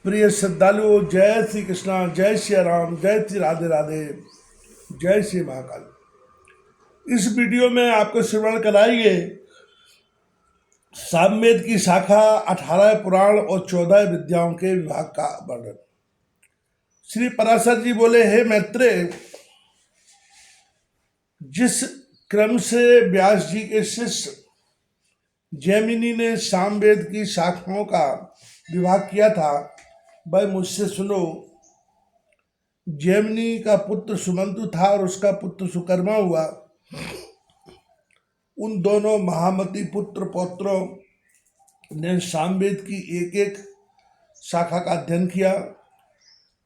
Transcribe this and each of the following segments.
प्रिय श्रद्धालुओं, जय श्री कृष्णा, जय श्री राम, जय श्री राधे राधे, जय श्री महाकाल। इस वीडियो में आपको श्रवण कराएंगे सामवेद की शाखा 18 पुराण और 14 विद्याओं के विभाग का वर्णन। श्री पराशर जी बोले, हे मैत्रेय, जिस क्रम से व्यास जी के शिष्य जैमिनी ने सामवेद की शाखाओं का विभाग किया था वह मुझसे सुनो। जैमिनी का पुत्र सुमंतु था और उसका पुत्र सुकर्मा हुआ। उन दोनों महामती पुत्र पौत्रों ने सामवेद की एक एक शाखा का अध्ययन किया।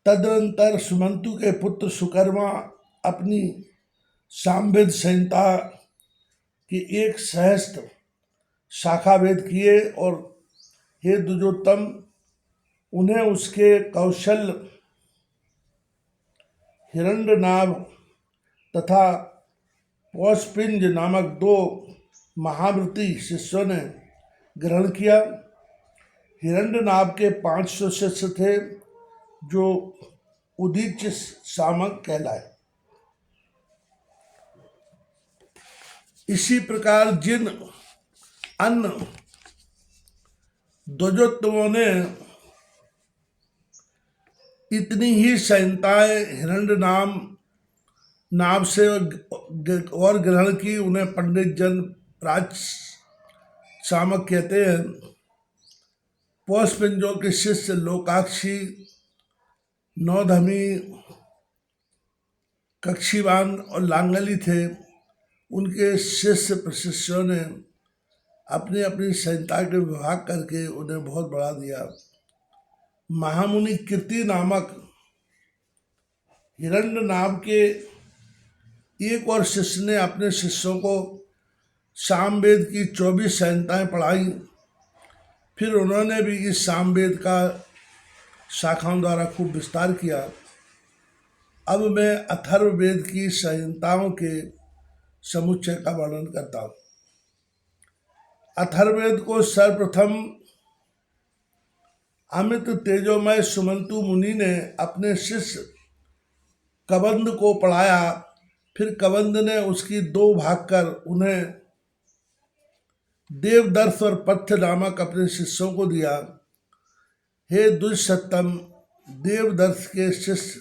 तदनंतर सुमंतु के पुत्र सुकर्मा अपनी सामवेद संहिता के एक सहस्त्र शाखा वेद किए और हे द्विजोत्तम, उन्हें उसके कौशल, हिरण्यनाभ तथा पौष्पिंज नामक दो महाव्रती शिष्यों ने ग्रहण किया। हिरण्यनाभ के 500 शिष्य थे जो उदीच्य सामक कहलाए। इसी प्रकार जिन अन्य द्विजोत्तमों ने इतनी ही संहिताएं हिरण्य नाम से और ग्रहण की, उन्हें पंडित जन प्राच सामक कहते हैं। पौष्पिंजों के शिष्य लोकाक्षी, नौधमी, कक्षीवान और लांगली थे। उनके शिष्य प्रशिष्यों ने अपनी अपनी संहिता के विभाग करके उन्हें बहुत बढ़ा दिया। महामुनि कीर्ति नामक हिरण्य नाम के एक और शिष्य ने अपने शिष्यों को सामवेद की 24 संहिताएं पढ़ाई। फिर उन्होंने भी इस सामवेद का शाखाओं द्वारा खूब विस्तार किया। अब मैं अथर्ववेद की संहिताओं के समुच्चय का वर्णन करता हूँ। अथर्ववेद को सर्वप्रथम अमित तेजोमय सुमंतु मुनि ने अपने शिष्य कबंद को पढ़ाया। फिर कबंद ने उसकी 2 भाग कर उन्हें देवदर्श और पथ्य नामक अपने शिष्यों को दिया। हे दुष्सत्तम, देवदर्श के शिष्य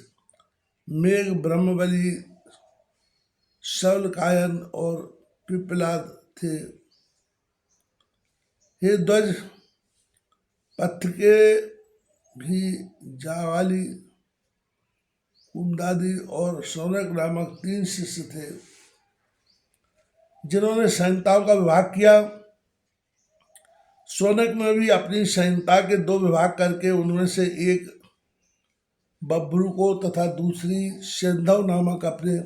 मेघ, ब्रह्मबली, शवलकायन और पिपलाद थे। हे ध्वज, पथ के भी जावाली, कुमदादी और शौनक नामक 3 शिष्य थे जिन्होंने संहिताओं का विभाग किया। शौनक ने भी अपनी संहिता के 2 विभाग करके उनमें से एक बब्रू को तथा दूसरी सेंधव नामक अपने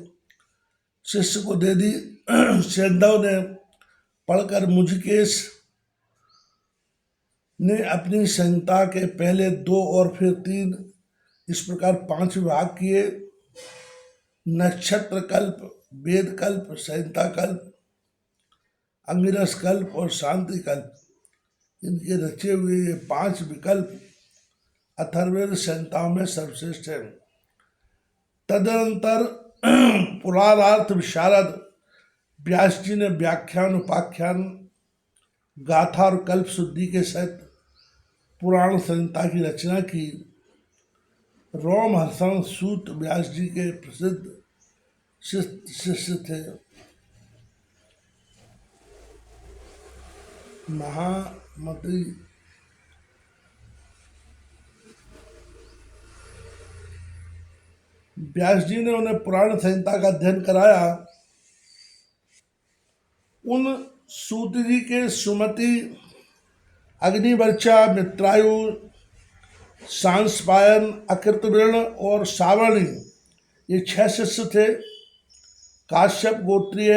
शिष्य को दे दी। सेंधव ने पढ़कर मुझकेश ने अपनी संहिता के पहले 2 और फिर 3 इस प्रकार 5 विभाग किए। नक्षत्र कल्प, वेद कल्प, संहिता कल्प, अंगिरस कल्प और शांति कल्प, इनके रचे हुए ये 5 विकल्प अथर्ववेद संहिताओं में सर्वश्रेष्ठ है। तदनंतर पुराणार्थ विशारद व्यास जी ने व्याख्यान, उपाख्यान, गाथा और कल्प शुद्धि के सहित पुराण संहिता की रचना की। रोमहर्षण सूत व्यास जी के प्रसिद्ध शिष्य थे। महामती व्यास जी ने उन्हें पुराण संहिता का अध्ययन कराया। उन सूत जी के सुमति, अग्निवर्चा, मित्रायु, सांसपायन, अकृतवृण और सावणी, ये 6 शिष्य थे। काश्यप गोत्रीय,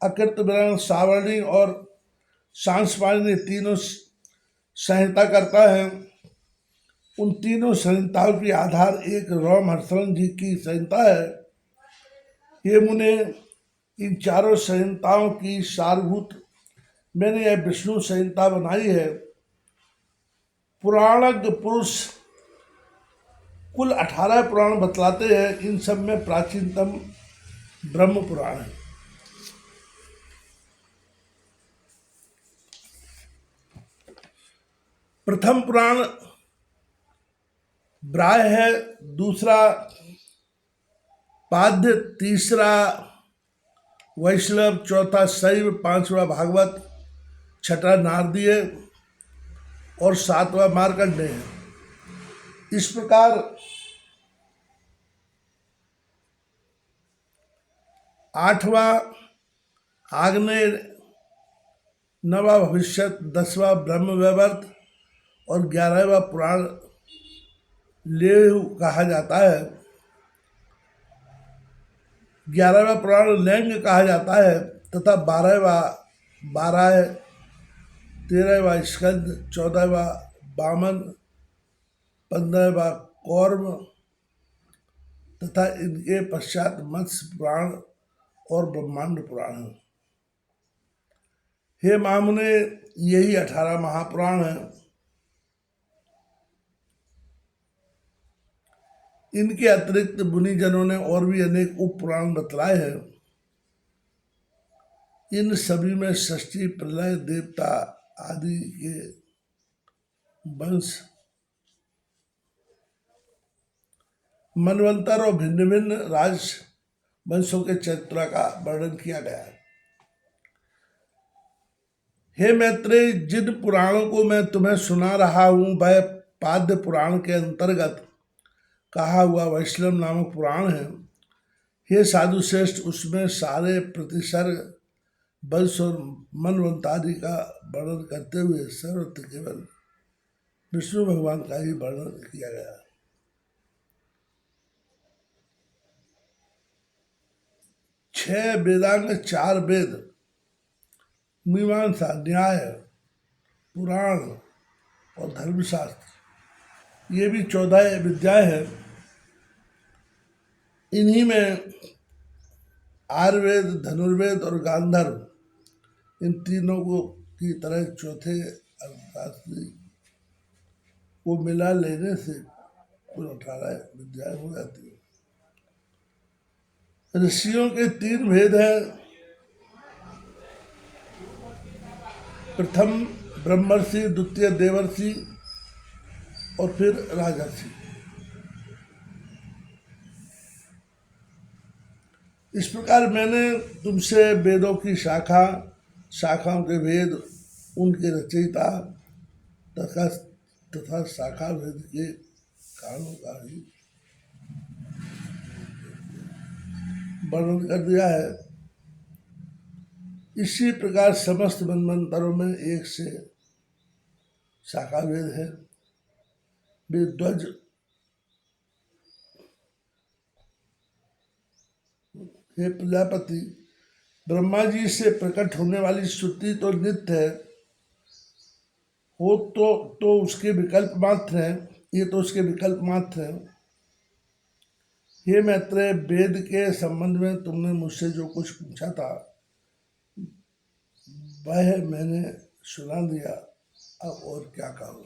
अकृतवृण, सावणी और सांसपायन, ये तीनों संहिता करता है। उन तीनों संहिताओं की आधार एक रोमहर्षण जी की संहिता है। ये मुने, इन चारों संहिताओं की सारभूत मैंने यह विष्णु संहिता बनाई है। पुराणज्ञ पुरुष कुल 18 पुराण बतलाते हैं। इन सब में प्राचीनतम ब्रह्म पुराण है। प्रथम पुराण ब्राह्य है, दूसरा पाद्य, तीसरा वैष्णव, चौथा शैव, पांचवा भागवत, छठा नारदीय और सातवां मार्कंडेय है। इस प्रकार आठवां आग्नेय, नवा भविष्यत, 10वां ब्रह्म वैवर्त और 11वां पुराण लेह कहा जाता है। 11वां पुराण लैंग कहा जाता है तथा 12वां बाराय, 13वां स्कंद, 14वां वामन, 15वां कौर्म तथा इनके पश्चात मत्स्य पुराण और ब्रह्मांड पुराण है। हे मामुने, यही 18 महापुराण हैं। इनके अतिरिक्त मुनिजनों ने और भी अनेक उप पुराण बतलाए हैं। इन सभी में षष्ठी, प्रलय, देवता आदि के वंश, मनवंतर और भिन्न भिन्न राज वंशों के चरित्र का वर्णन किया गया है। हे मैत्रेय, जिन पुराणों को मैं तुम्हें सुना रहा हूं वह पाद्य पुराण के अंतर्गत कहा हुआ वैष्णव नामक पुराण है। हे साधु श्रेष्ठ, उसमें सारे प्रतिसर्ग, वंश और मनवंतादि का वर्णन करते हुए सर्वत्र केवल विष्णु भगवान का ही वर्णन किया गया है। 6 वेदांग, 4 वेद, मीमांसा, न्याय, पुराण और धर्मशास्त्र, ये भी 14 विद्याएं हैं। इन्हीं में आयुर्वेद, धनुर्वेद और गांधर्व, इन तीनों को की तरह चौथे अर्थशास्त्री को मिला लेने से कुल 18 विद्याएं हो जाती है। ऋषियों के 3 भेद हैं। प्रथम ब्रह्मर्षि, द्वितीय देवर्षि और फिर राजर्षि। इस प्रकार मैंने तुमसे वेदों की शाखा, शाखाओं के भेद, उनके रचयिता तथा शाखा भेद के कारणों का ही वर्णन कर दिया है। इसी प्रकार समस्त मनवंतरों में एक से शाखा भेद है। वे ध्वज, हे प्रजापति, ब्रह्मा जी से प्रकट होने वाली श्रुति तो नित्य है, हो तो उसके विकल्प मात्र हैं। ये तो उसके विकल्प मात्र हैं। हे मैत्रेय, वेद के संबंध में तुमने मुझसे जो कुछ पूछा था वह मैंने सुना दिया। अब और क्या कहूँ।